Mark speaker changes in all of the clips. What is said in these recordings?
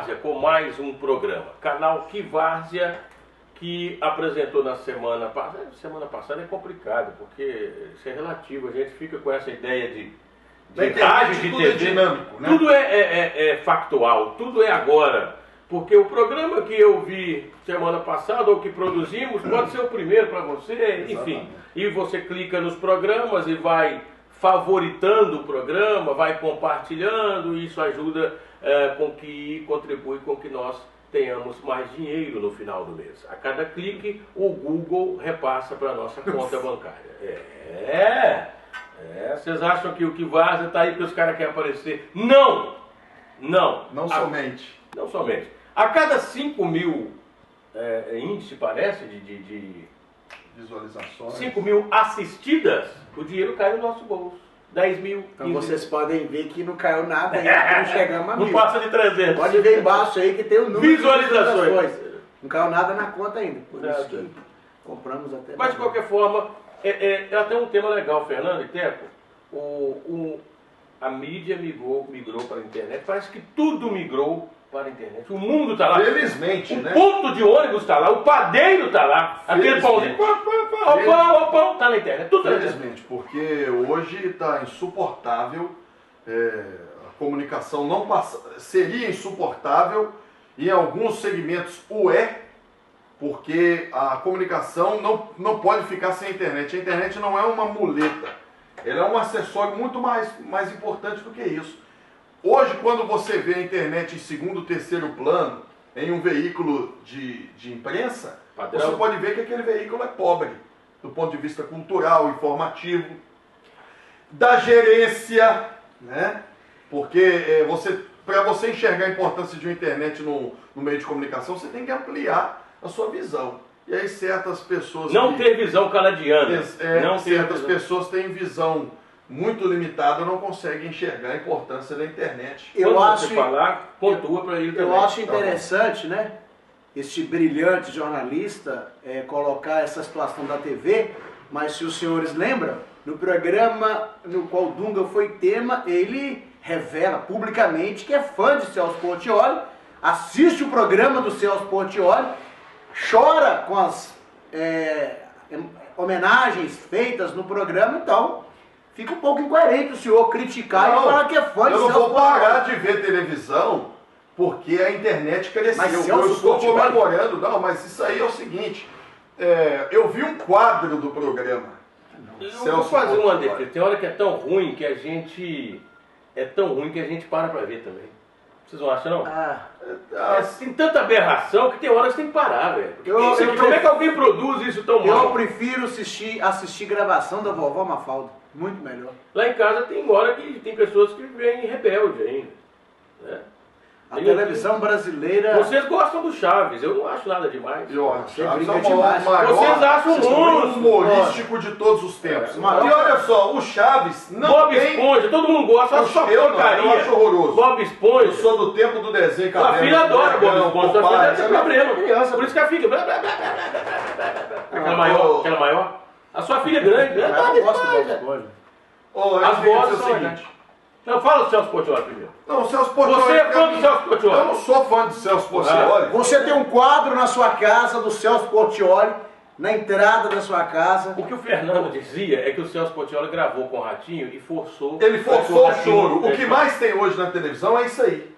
Speaker 1: Várzea com mais um programa. Canal Que Várzea, que apresentou na semana passada. Semana passada é complicado, porque isso é relativo. A gente fica com essa ideia de rádio, de
Speaker 2: tudo
Speaker 1: TV.
Speaker 2: É dinâmico, né?
Speaker 1: Tudo é factual, tudo é agora. Porque o programa que eu vi semana passada, ou que produzimos, pode ser o primeiro para você, enfim. E você clica nos programas e vai favoritando o programa, vai compartilhando, e isso ajuda contribui com que nós tenhamos mais dinheiro no final do mês. A cada clique, o Google repassa para a nossa conta bancária. Vocês acham que o Que Várzea está aí porque os caras querem aparecer? Não!
Speaker 2: Não somente.
Speaker 1: Não somente. A cada 5 mil índice, parece, de
Speaker 2: visualizações,
Speaker 1: 5 mil assistidas, o dinheiro cai no nosso bolso. 10 mil.
Speaker 3: Então vocês podem ver que não caiu nada ainda, que não chegamos a 1000.
Speaker 1: Não passa de 300.
Speaker 3: Pode ver embaixo aí que tem o número
Speaker 1: Visualizações.
Speaker 3: de visualizações. Não caiu nada na conta ainda. Por isso que compramos até.
Speaker 1: Mas de qualquer forma, é até um tema legal, Fernando e Teco. A mídia migrou para a internet. Parece que tudo migrou para a internet. O mundo está lá.
Speaker 2: Felizmente, né?
Speaker 1: O ponto de ônibus está lá, o padeiro está lá. Aquele pãozinho. O pão está na internet. Tudo na internet.
Speaker 2: Felizmente, porque hoje está insuportável. A comunicação não passa, seria insuportável. Em alguns segmentos porque a comunicação não pode ficar sem a internet. A internet não é uma muleta. Ela é um acessório muito mais importante do que isso. Hoje, quando você vê a internet em segundo, terceiro plano, em um veículo de imprensa,
Speaker 1: Padrão.
Speaker 2: Você pode ver que aquele veículo é pobre, do ponto de vista cultural, informativo, da gerência, né? Porque para você enxergar a importância de uma internet no meio de comunicação, você tem que ampliar a sua visão. E aí certas pessoas...
Speaker 1: ter visão canadiana.
Speaker 2: Certas pessoas têm visão muito limitada, não conseguem enxergar a importância da internet.
Speaker 1: Eu acho falar, pontua para ele também.
Speaker 3: Eu acho interessante, né? Este brilhante jornalista colocar essa situação da TV, mas se os senhores lembram, no programa no qual Dunga foi tema, ele revela publicamente que é fã de Celso Portiolli, assiste o programa do Celso Portiolli, chora com as homenagens feitas no programa, então fica um pouco incoerente o senhor criticar e falar que é fã de Celso Portiolli.
Speaker 2: Eu não vou parar de ver televisão porque a internet cresceu.
Speaker 3: Mas
Speaker 2: eu estou comemorando. Não, mas isso aí é o seguinte. Eu vi um quadro do programa.
Speaker 1: Eu vou fazer uma defesa. Tem hora que é tão ruim que a gente... para ver também. Vocês não acham, não? Tem tanta aberração que tem horas que tem que parar, velho. Como é que alguém produz isso tão mal?
Speaker 3: Eu prefiro assistir gravação da vovó Mafalda. Muito melhor.
Speaker 1: Lá em casa tem hora que tem pessoas que vêm rebelde ainda. Né?
Speaker 3: A televisão brasileira...
Speaker 1: Vocês gostam do Chaves, eu não acho nada demais.
Speaker 2: Chaves é o maior,
Speaker 1: vocês acham muito
Speaker 2: humorístico de todos os tempos. E olha só, o Chaves não
Speaker 1: Bob
Speaker 2: tem...
Speaker 1: Esponja, todo mundo gosta, eu só porcaria.
Speaker 2: Eu acho horroroso.
Speaker 1: Bob Esponja.
Speaker 2: Eu sou do tempo do desenho
Speaker 1: Sua filha adora Bob Esponja, sua filha deve ter problema.
Speaker 3: criança.
Speaker 1: Por isso que ela fica... Aquela maior? A sua filha é grande.
Speaker 3: Eu não gosto do Bob Esponja.
Speaker 1: As vozes são o seguinte. Não, fala do Celso Portiolli primeiro.
Speaker 2: Não, o Celso Portiolli...
Speaker 1: Você é fã do Celso Portiolli?
Speaker 2: Eu não sou fã do Celso Portiolli.
Speaker 3: Você tem um quadro na sua casa do Celso Portiolli, na entrada da sua casa.
Speaker 1: O que o Fernando dizia é que o Celso Portiolli gravou com o Ratinho e forçou...
Speaker 2: Ele forçou o choro. O que mais tem hoje na televisão é isso aí.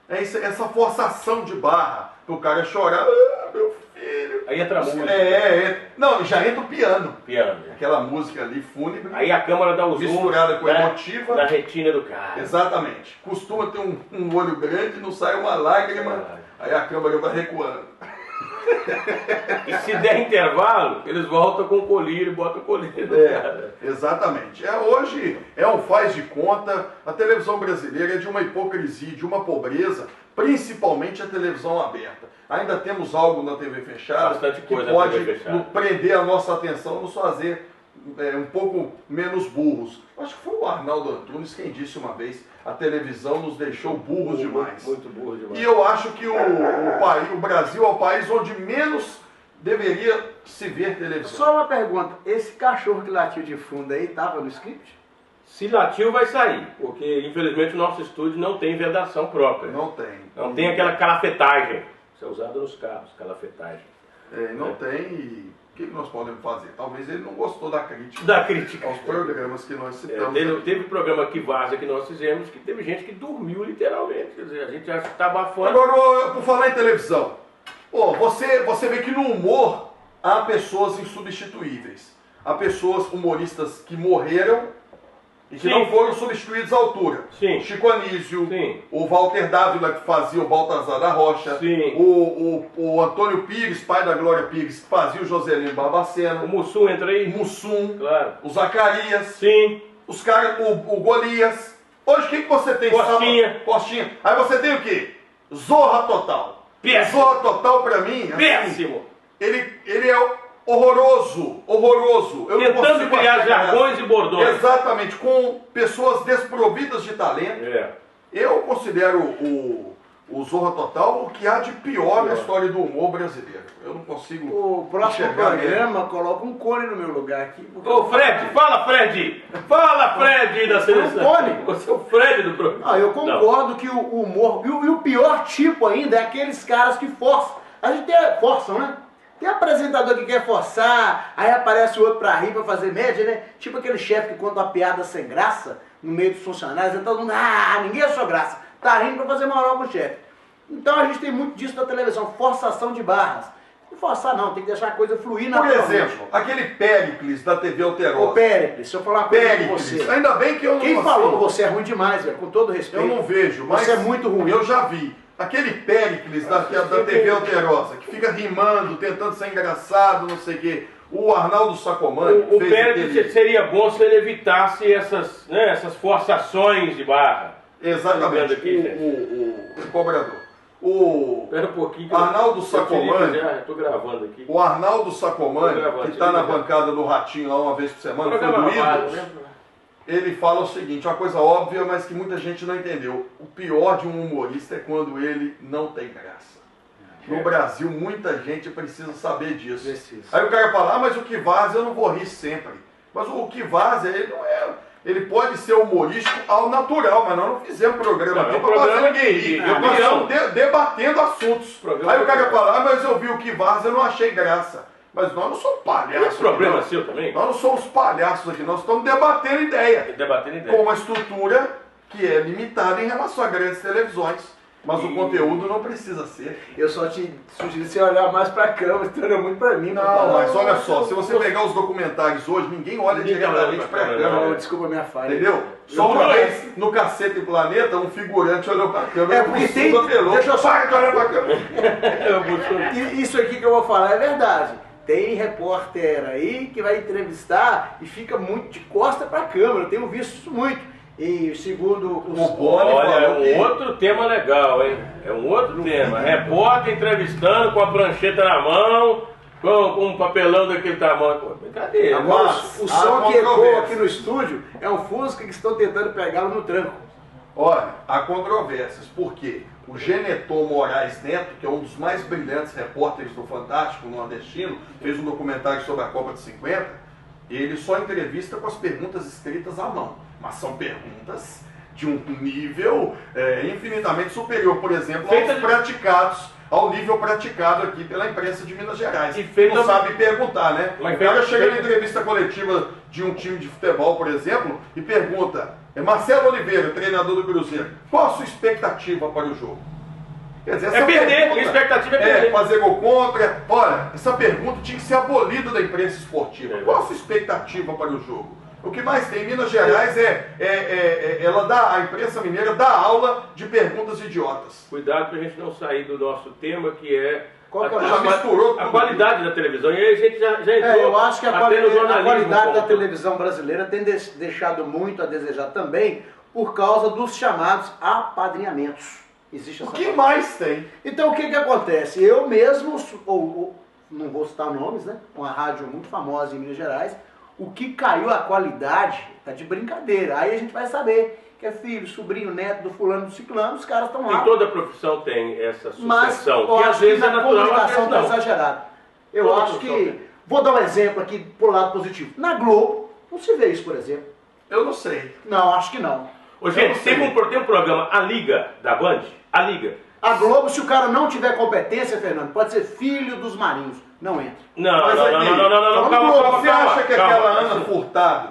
Speaker 2: Essa forçação de barra. O cara chorar. Meu filho.
Speaker 1: Aí entra a música.
Speaker 2: Não, já entra o piano.
Speaker 1: Piano.
Speaker 2: Aquela música ali, fúnebre.
Speaker 1: Aí a câmera dá o zoom.
Speaker 2: Misturada com emotiva.
Speaker 1: Na retina do cara.
Speaker 2: Exatamente. Costuma ter um olho grande, não sai uma lágrima. Aí a câmera vai recuando.
Speaker 1: E se der intervalo, eles voltam com o colírio e botam o colírio.
Speaker 2: Exatamente. Hoje é um faz de conta. A televisão brasileira é de uma hipocrisia, de uma pobreza, principalmente a televisão aberta. Ainda temos algo na TV fechada
Speaker 1: Bastante
Speaker 2: que
Speaker 1: coisa
Speaker 2: pode
Speaker 1: na TV fechada.
Speaker 2: prender a nossa atenção, nos fazer um pouco menos burros. Acho que foi o Arnaldo Antunes quem disse uma vez: a televisão nos deixou burros demais.
Speaker 1: Muito burro demais.
Speaker 2: E eu acho que o Brasil é o país onde menos deveria se ver televisão.
Speaker 3: Só uma pergunta, esse cachorro que latiu de fundo aí estava no script?
Speaker 1: Se latiu, vai sair, porque infelizmente o nosso estúdio não tem vedação própria.
Speaker 2: Não tem.
Speaker 1: Não tem aquela calafetagem. Isso é usado nos carros, calafetagem.
Speaker 2: Não tem e o que nós podemos fazer? Talvez ele não gostou da crítica.
Speaker 1: Da crítica.
Speaker 2: Aos programas que nós citamos.
Speaker 1: Teve programa que vaza que nós fizemos, que teve gente que dormiu literalmente. Quer dizer, a gente acha que está abafando.
Speaker 2: Agora, por falar em televisão, você vê que no humor há pessoas insubstituíveis. Há pessoas humoristas que morreram e que
Speaker 1: Sim.
Speaker 2: não foram substituídos à altura.
Speaker 1: Sim.
Speaker 2: Chico Anísio,
Speaker 1: Sim.
Speaker 2: o Walter Dávila, que fazia o Baltazar da Rocha,
Speaker 1: Sim.
Speaker 2: o Antônio Pires, pai da Glória Pires, que fazia o Joselino Barbacena,
Speaker 1: O Mussum entra aí?
Speaker 2: o Mussum,
Speaker 1: Claro.
Speaker 2: o Zacarias,
Speaker 1: Sim.
Speaker 2: os caras, o Golias. Hoje o que você tem?
Speaker 1: Costinha.
Speaker 2: Costinha. Aí você tem o quê? Zorra Total.
Speaker 1: Péssimo.
Speaker 2: Zorra Total pra mim, assim,
Speaker 1: Péssimo.
Speaker 2: ele é horroroso. Eu não
Speaker 1: Tentando
Speaker 2: consigo
Speaker 1: criar
Speaker 2: achar graça.
Speaker 1: jargões e bordões.
Speaker 2: Exatamente, com pessoas desprovidas de talento.
Speaker 1: É.
Speaker 2: Eu considero o Zorra Total o que há de pior na história do humor brasileiro. Eu não consigo
Speaker 3: O próximo
Speaker 2: enxergar nele.
Speaker 3: programa coloca um cone no meu lugar aqui. porque-
Speaker 1: Ô Fred, fala Fred! Fala Fred da seleção!
Speaker 3: Fone.
Speaker 1: Você é o Fred do programa.
Speaker 3: Ah, eu concordo que o humor. E o pior tipo ainda é aqueles caras que forçam. A gente forçam, né? Tem apresentador que quer forçar, aí aparece o outro pra rir, pra fazer média, né? Tipo aquele chefe que conta uma piada sem graça no meio dos funcionários, e todo mundo, ninguém achou graça. Tá rindo pra fazer moral pro chefe. Então a gente tem muito disso na televisão, forçação de barras. Não forçar não, tem que deixar a coisa fluir na
Speaker 2: Por exemplo, aquele Péricles da TV Alterosa.
Speaker 3: Ô Péricles, se eu falar uma coisa com
Speaker 2: Péricles.
Speaker 3: você.
Speaker 2: Ainda bem que eu não
Speaker 3: Quem
Speaker 2: consigo.
Speaker 3: falou que você é ruim demais, velho, com todo respeito.
Speaker 2: Eu não vejo, mas
Speaker 3: Você é muito ruim.
Speaker 2: eu já vi. Aquele Péricles da TV Alterosa, que fica rimando, tentando ser engraçado, não sei o quê. O Arnaldo Sacomani
Speaker 1: O
Speaker 2: fez
Speaker 1: Pérez
Speaker 2: aquele...
Speaker 1: seria bom se ele evitasse essas forçações de barra.
Speaker 2: Exatamente,
Speaker 1: Aqui, gente.
Speaker 2: o cobrador. O
Speaker 1: Espera um pouquinho.
Speaker 2: Arnaldo Sacomani.
Speaker 1: Estou gravando aqui.
Speaker 2: O Arnaldo Sacomani,
Speaker 1: Tô gravando,
Speaker 2: que está na
Speaker 1: tô gravando.
Speaker 2: bancada do Ratinho lá uma vez por semana, foi
Speaker 1: Programa
Speaker 2: do
Speaker 1: gravado,
Speaker 2: Ídolos,
Speaker 1: né?
Speaker 2: ele fala o seguinte, uma coisa óbvia, mas que muita gente não entendeu. O pior de um humorista é quando ele não tem graça. No Brasil, muita gente precisa saber disso.
Speaker 3: Precisa.
Speaker 2: Aí o cara fala, mas o que vaza eu não vou rir sempre. Mas o que vaza, ele não é... Ele pode ser humorístico ao natural, mas nós não fizemos programa
Speaker 1: Não,
Speaker 2: aqui
Speaker 1: é um
Speaker 2: para fazer
Speaker 1: programa
Speaker 2: ninguém
Speaker 1: de
Speaker 2: rir. Nós
Speaker 1: opinião.
Speaker 2: estamos debatendo assuntos.
Speaker 1: Programa
Speaker 2: Aí o
Speaker 1: de
Speaker 2: cara
Speaker 1: opinião.
Speaker 2: fala, mas eu vi o que vaza, eu não achei graça. Mas nós não somos palhaços.
Speaker 1: Esse problema
Speaker 2: aqui,
Speaker 1: seu também?
Speaker 2: Nós não somos palhaços aqui, nós estamos debatendo ideia.
Speaker 1: Debatendo
Speaker 2: Com
Speaker 1: ideia.
Speaker 2: uma estrutura que é limitada em relação a grandes televisões. Mas o conteúdo não precisa ser.
Speaker 3: Eu só te sugiro você olhar mais pra câmera, você olha muito pra mim. pra
Speaker 2: Não,
Speaker 3: falar.
Speaker 2: mas olha só, se você pegar os documentários hoje, ninguém olha
Speaker 1: Ninguém
Speaker 2: diretamente
Speaker 1: olha pra
Speaker 2: para a
Speaker 1: câmera,
Speaker 2: câmera.
Speaker 3: Não, desculpa a minha falha.
Speaker 2: Entendeu? Só uma vez no Cacete e Planeta, um figurante olhou pra câmera.
Speaker 3: É, porque
Speaker 2: o
Speaker 3: tem-
Speaker 2: Suda apelou,
Speaker 3: deixa eu só-
Speaker 2: para de olhar pra câmera.
Speaker 3: E isso aqui que eu vou falar é verdade. Tem repórter aí que vai entrevistar e fica muito de costa pra câmera. Eu tenho visto isso muito. E segundo os...
Speaker 2: O Boni
Speaker 1: Olha, é
Speaker 2: falou que-
Speaker 1: um outro tema legal, hein? É um outro tema. Repórter entrevistando com a prancheta na mão, com um papelão daquele tamanho. Pô, brincadeira.
Speaker 3: Agora,
Speaker 2: Mas,
Speaker 3: o
Speaker 2: há
Speaker 3: som que ecoa
Speaker 2: controvérsias.
Speaker 3: aqui no estúdio é um Fusca que estão tentando pegá-lo no tranco.
Speaker 2: Olha, há controvérsias, porque o Geneton Moraes Neto, que é um dos mais brilhantes repórteres do Fantástico nordestino, fez um documentário sobre a Copa de 50, ele só entrevista com as perguntas escritas à mão. Mas são perguntas de um nível infinitamente superior, por exemplo, ao nível praticado aqui pela imprensa de Minas Gerais.
Speaker 1: E feita-
Speaker 2: Não sabe perguntar, né?
Speaker 1: Mas
Speaker 2: O cara
Speaker 1: feita-
Speaker 2: chega na
Speaker 1: feita-
Speaker 2: entrevista coletiva de um time de futebol, por exemplo, e pergunta, Marcelo Oliveira, treinador do Cruzeiro, qual a sua expectativa para o jogo? Quer dizer,
Speaker 1: É perder, a expectativa é perder.
Speaker 2: fazer gol contra. Olha, essa pergunta tinha que ser abolida da imprensa esportiva.
Speaker 1: É.
Speaker 2: Qual a sua expectativa para o jogo? O que mais tem em Minas Gerais a imprensa mineira dá aula de perguntas idiotas.
Speaker 1: Cuidado pra gente não sair do nosso tema, que é
Speaker 3: Qual que é o
Speaker 2: Já misturou
Speaker 1: a
Speaker 2: tudo.
Speaker 1: qualidade da televisão. E aí a gente já entrou
Speaker 3: Eu acho que a
Speaker 1: até no
Speaker 3: a
Speaker 1: jornalismo.
Speaker 3: qualidade da
Speaker 1: como-
Speaker 3: televisão brasileira tem deixado muito a desejar também por causa dos chamados apadrinhamentos. Existe
Speaker 2: O
Speaker 3: essa
Speaker 2: que
Speaker 3: palavra.
Speaker 2: mais tem?
Speaker 3: Então o que acontece? Eu mesmo, não vou citar nomes, né? Uma rádio muito famosa em Minas Gerais, o que caiu a qualidade tá de brincadeira. Aí a gente vai saber que é filho, sobrinho, neto do fulano, do ciclano, os caras estão lá.
Speaker 1: E toda profissão tem essa
Speaker 3: Mas
Speaker 1: sucessão,
Speaker 3: eu
Speaker 1: que às
Speaker 3: acho que
Speaker 1: vezes é
Speaker 3: na
Speaker 1: natural, às
Speaker 3: comunicação
Speaker 1: vezes
Speaker 3: está
Speaker 1: não.
Speaker 3: exagerado. Eu
Speaker 1: Toda
Speaker 3: acho
Speaker 1: profissão
Speaker 3: que...
Speaker 1: tem.
Speaker 3: Vou dar um exemplo aqui pro lado positivo. Na Globo, não se vê isso, por exemplo.
Speaker 2: Eu não sei.
Speaker 3: Não, acho que não.
Speaker 1: Ô, gente, tem um programa, A Liga da Band, A Liga.
Speaker 3: A Globo, se o cara não tiver competência, Fernando, pode ser filho dos marinhos. Não entra.
Speaker 1: Não,
Speaker 2: Mas aqui,
Speaker 1: calma.
Speaker 2: Você acha que aquela Ana Furtado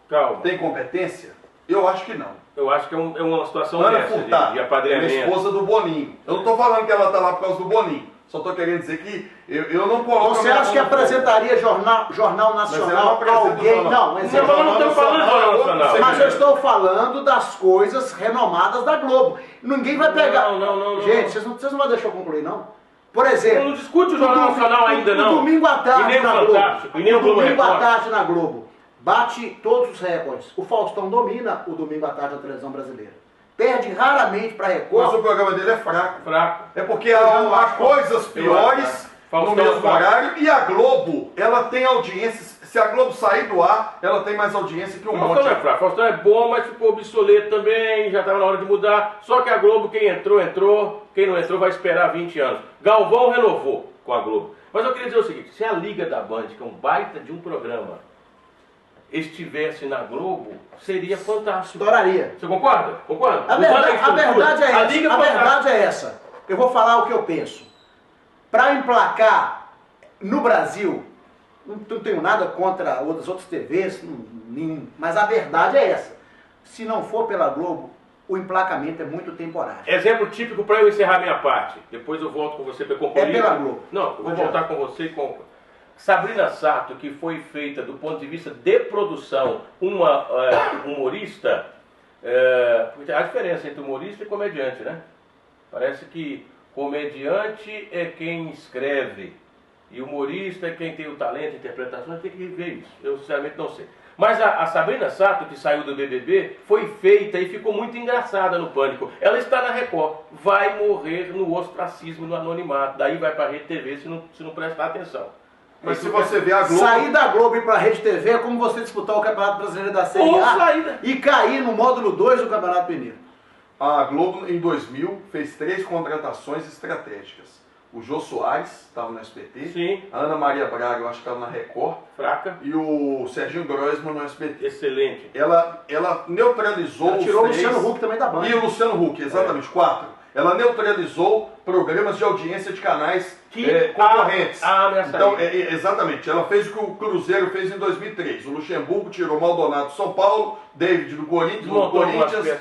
Speaker 1: Calma.
Speaker 2: tem competência? Eu acho que não.
Speaker 1: Eu acho que é uma situação
Speaker 2: Ana
Speaker 1: dessa,
Speaker 2: Furtado
Speaker 1: de
Speaker 2: é
Speaker 1: apadrinhamento.
Speaker 2: esposa do Boninho. Eu não estou falando que ela está lá por causa do Boninho. Só estou querendo dizer que eu não coloco...
Speaker 3: Você acha que apresentaria Jornal Nacional alguém? Não, mas
Speaker 1: não estamos falando de Jornal Nacional.
Speaker 3: Mas eu estou falando das coisas renomadas da Globo. Ninguém vai pegar...
Speaker 1: Não.
Speaker 3: Gente, vocês não vão deixar eu concluir, não? Por exemplo...
Speaker 1: Não discute o Jornal Nacional ainda, não.
Speaker 3: O Domingo à tarde na Globo.
Speaker 1: E nem o
Speaker 3: Domingo à tarde na Globo. Bate todos os recordes. O Faustão domina o Domingo à tarde na televisão brasileira. Perde raramente para Record.
Speaker 2: Mas o programa dele é fraco.
Speaker 1: Fraco.
Speaker 2: É porque há coisas piores no mesmo horário e a Globo, ela tem audiência. Se a Globo sair do ar, ela tem mais audiência que um monte.
Speaker 1: Faustão é fraco. Faustão é bom, mas ficou obsoleto também, já estava na hora de mudar. Só que a Globo, quem entrou. Quem não entrou vai esperar 20 anos. Galvão renovou com a Globo. Mas eu queria dizer o seguinte, se a Liga da Band, que é um baita de um programa, estivesse na Globo, seria fantástico.
Speaker 3: Estouraria.
Speaker 1: Você concorda? Concorda?
Speaker 3: A verdade é essa. Eu vou falar o que eu penso. Para emplacar no Brasil, não tenho nada contra as outras TVs, nenhum, mas a verdade é essa. Se não for pela Globo, o emplacamento é muito temporário.
Speaker 1: Exemplo típico para eu encerrar minha parte. Depois eu volto com você para concluir.
Speaker 3: É pela Globo.
Speaker 1: Não, eu vou voltar com você com Sabrina Sato, que foi feita do ponto de vista de produção, uma humorista. A diferença entre humorista e comediante, né? Parece que comediante é quem escreve e humorista é quem tem o talento, a interpretação, tem que ver isso. Eu sinceramente não sei. Mas a Sabrina Sato, que saiu do BBB, foi feita e ficou muito engraçada no Pânico. Ela está na Record, vai morrer no ostracismo, no anonimato. Daí vai para a Rede TV se não prestar atenção.
Speaker 2: Mas se você vê a Globo...
Speaker 3: Sair da Globo e ir para a Rede TV é como você disputar o Campeonato Brasileiro da Série A e cair no módulo 2 do Campeonato Mineiro.
Speaker 2: A Globo, em 2000, fez 3 contratações estratégicas. O Jô Soares estava no SBT.
Speaker 1: Sim.
Speaker 2: A Ana Maria Braga, eu acho que estava na Record.
Speaker 1: Fraca.
Speaker 2: E o Serginho Groisman no SBT.
Speaker 1: Excelente.
Speaker 2: Ela neutralizou
Speaker 3: ela tirou o Luciano Huck também da Band.
Speaker 2: E o Luciano Huck, exatamente, 4. Ela neutralizou programas de audiência de canais concorrentes. Então, exatamente. Ela fez o que o Cruzeiro fez em 2003. O Luxemburgo tirou Maldonado do São Paulo, David do Corinthians,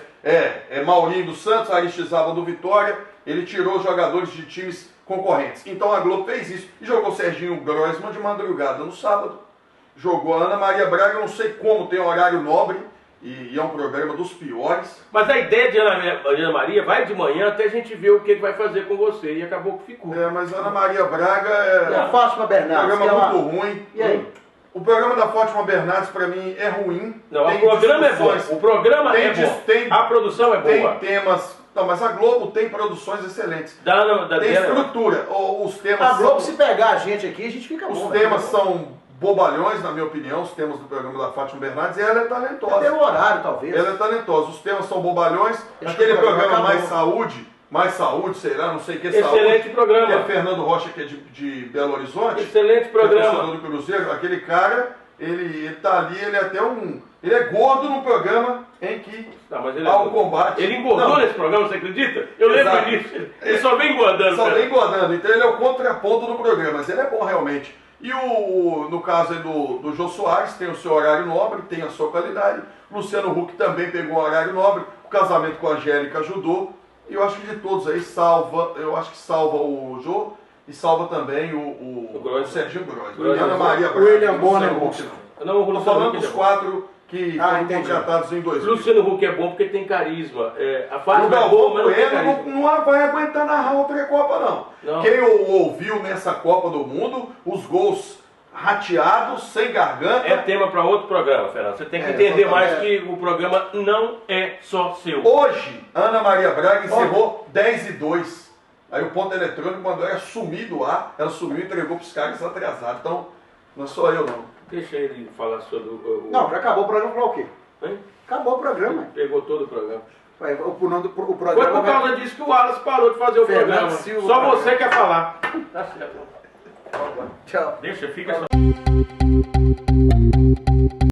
Speaker 2: Maurinho do Santos, Aristizábal do Vitória. Ele tirou jogadores de times concorrentes. Então a Globo fez isso. E jogou Serginho Groisman de madrugada no sábado. Jogou a Ana Maria Braga, eu não sei como, tem horário nobre. E é um programa dos piores.
Speaker 1: Mas a ideia de Ana Maria vai de manhã até a gente ver o que vai fazer com você. E acabou que ficou.
Speaker 2: Mas a Ana Maria Braga é
Speaker 3: a Fátima Bernardes,
Speaker 2: um programa muito ruim.
Speaker 3: E aí?
Speaker 2: O programa da Fátima Bernardes, para mim, é ruim.
Speaker 1: Não, o programa é bom. O programa é bom. A produção é boa.
Speaker 2: Tem temas... Não, mas a Globo tem produções excelentes. Tem estrutura. Os temas
Speaker 3: a Globo, se pegar a gente aqui, a gente fica bom.
Speaker 2: Os temas são bobalhões, na minha opinião, os temas do programa da Fátima Bernardes, e ela é talentosa.
Speaker 3: Tem o horário, talvez.
Speaker 2: Ela é talentosa. Os temas são bobalhões. Aquele programa Mais Saúde, sei lá, não sei o que.
Speaker 1: Excelente
Speaker 2: saúde,
Speaker 1: programa.
Speaker 2: Que é Fernando Rocha, que é de Belo Horizonte.
Speaker 1: Excelente programa.
Speaker 2: Do Cruzeiro. Aquele cara, ele tá ali, ele é até ele é gordo no programa em que há um combate.
Speaker 1: Ele engordou nesse programa, você acredita? Eu lembro disso. Ele só vem engordando.
Speaker 2: Só vem engordando. Então ele é o contraponto do programa, mas ele é bom realmente. E no caso aí do Jô Soares, tem o seu horário nobre, tem a sua qualidade. Luciano Huck também pegou um horário nobre. O casamento com a Angélica ajudou. E eu acho que de todos aí salva o Jô e salva também o Serginho Groisman. Ana Maria Braga.
Speaker 3: William Bonner.
Speaker 2: Estou falando dos 4 que foram contratados em 2000.
Speaker 1: Luciano Huck é bom porque tem carisma. A Fátima é boa, mas não tem carisma.
Speaker 2: Não vai aguentar narrar outra Copa, não. Quem ouviu nessa Copa do Mundo, os gols rateados, sem garganta...
Speaker 1: É tema para outro programa, Fernando. Você tem que entender mais que o programa não é só seu.
Speaker 2: Hoje, Ana Maria Braga encerrou 10-2. Aí o ponto eletrônico mandou ela sumir do ar, ela sumiu e entregou para os caras atrasados. Então, não sou eu, não.
Speaker 1: Deixa ele falar sobre o...
Speaker 3: Não, já acabou o programa, falou o quê?
Speaker 1: Hein?
Speaker 3: Acabou o programa.
Speaker 1: Pegou todo o programa.
Speaker 3: O programa
Speaker 1: foi por causa disso que o Wallace parou de fazer o programa. Só você quer falar. Tá certo.
Speaker 3: Tchau.
Speaker 1: Deixa, fica só.